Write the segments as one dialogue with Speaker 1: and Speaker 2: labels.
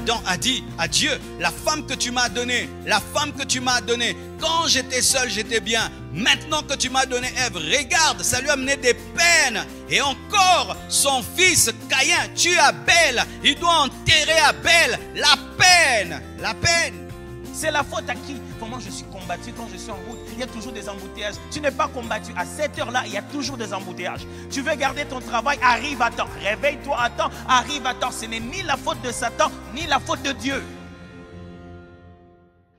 Speaker 1: Adam a dit à Dieu, la femme que tu m'as donnée, quand j'étais seul, j'étais bien. Maintenant que tu m'as donné Ève, regarde, ça lui a amené des peines. Et encore, son fils Caïn tue Abel. Il doit enterrer Abel. La peine.
Speaker 2: C'est la faute à qui? Comment je suis combattu quand je suis en route? Il y a toujours des embouteillages. Tu n'es pas combattu. À cette heure-là, il y a toujours des embouteillages. Tu veux garder ton travail, arrive à temps. Réveille-toi à temps, arrive à temps. Ce n'est ni la faute de Satan, ni la faute de Dieu.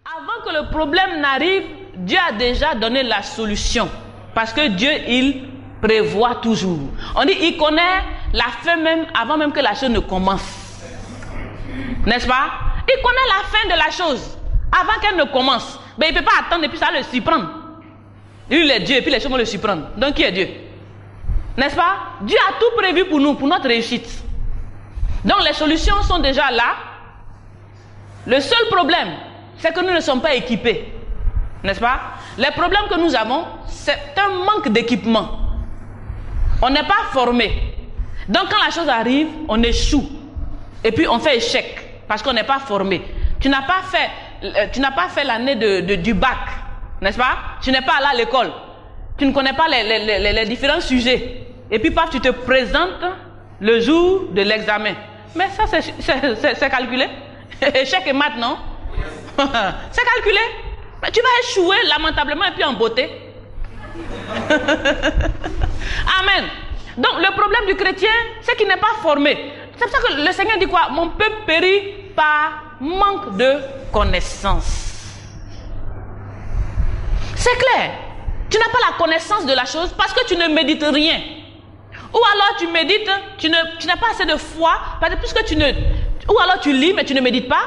Speaker 3: Avant que le problème n'arrive, Dieu a déjà donné la solution. Parce que Dieu, il prévoit toujours. On dit, il connaît la fin même avant même que la chose ne commence. N'est-ce pas? Il connaît la fin de la chose avant qu'elle ne commence. Mais il ne peut pas attendre et puis ça va le surprendre. Lui, il est Dieu et puis les choses vont le surprendre. Donc, qui est Dieu? N'est-ce pas? Dieu a tout prévu pour nous, pour notre réussite. Donc, les solutions sont déjà là. Le seul problème, c'est que nous ne sommes pas équipés. N'est-ce pas? Les problèmes que nous avons, c'est un manque d'équipement. On n'est pas formé. Donc, quand la chose arrive, on échoue. Et puis, on fait échec parce qu'on n'est pas formé. Tu n'as pas fait l'année du bac, n'est-ce pas? Tu n'es pas allé à l'école. Tu ne connais pas les différents sujets. Et puis, paf, tu te présentes le jour de l'examen. Mais ça, c'est calculé. Échec et maths, non? C'est calculé. Mais tu vas échouer lamentablement et puis en beauté. Amen. Donc, le problème du chrétien, c'est qu'il n'est pas formé. C'est pour ça que le Seigneur dit quoi? Mon peuple périt par manque de connaissance. C'est clair. Tu n'as pas la connaissance de la chose parce que tu ne médites rien. Ou alors tu médites, tu n'as pas assez de foi, parce que puisque ou alors tu lis mais tu ne médites pas.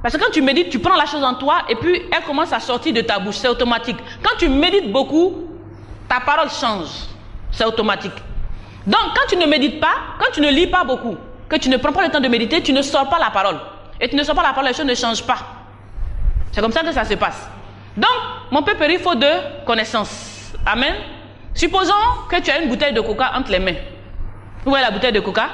Speaker 3: Parce que quand tu médites, tu prends la chose en toi et puis elle commence à sortir de ta bouche, c'est automatique. Quand tu médites beaucoup, ta parole change, c'est automatique. Donc quand tu ne médites pas, quand tu ne lis pas beaucoup, que tu ne prends pas le temps de méditer, tu ne sors pas la parole. Et tu ne sors pas la parole, les choses ne changent pas. C'est comme ça que ça se passe. Donc, mon peuple, il faut de connaissances. Amen. Supposons que tu as une bouteille de coca entre les mains. Vous voyez la bouteille de coca?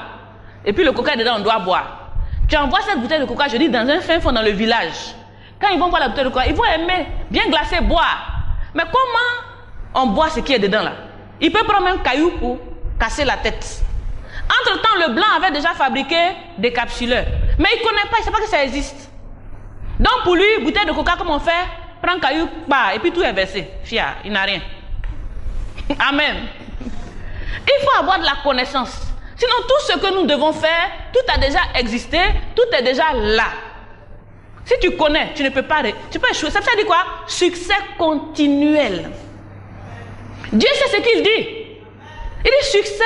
Speaker 3: Et puis le coca est dedans, on doit boire. Tu envoies cette bouteille de coca, je dis, dans un fin fond dans le village. Quand ils vont boire la bouteille de coca, ils vont aimer, bien glacé, boire. Mais comment on boit ce qui est dedans là? Il peut prendre un caillou pour casser la tête. Entre-temps, le blanc avait déjà fabriqué des capsuleurs. Mais il ne connaît pas, il ne sait pas que ça existe. Donc pour lui, bouteille de coca, comme on fait, prend un caillou, bah, et puis tout est versé. Fia, il n'a rien. Amen. Il faut avoir de la connaissance. Sinon, tout ce que nous devons faire, tout a déjà existé, tout est déjà là. Si tu connais, tu ne peux pas, tu peux échouer. Ça veut dire quoi? Succès continuel. Dieu sait ce qu'il dit. Il dit succès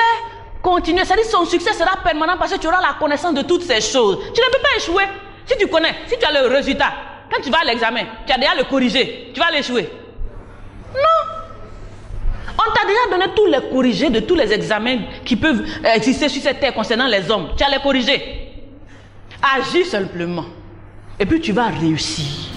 Speaker 3: continuel. C'est-à-dire son succès sera permanent parce que tu auras la connaissance de toutes ces choses. Tu ne peux pas échouer. Si tu connais, si tu as le résultat, quand tu vas à l'examen, tu as déjà le corrigé, tu vas l'échouer. Non. On t'a déjà donné tous les corrigés de tous les examens qui peuvent exister sur cette terre concernant les hommes. Tu as les corrigés. Agis simplement. Et puis tu vas réussir.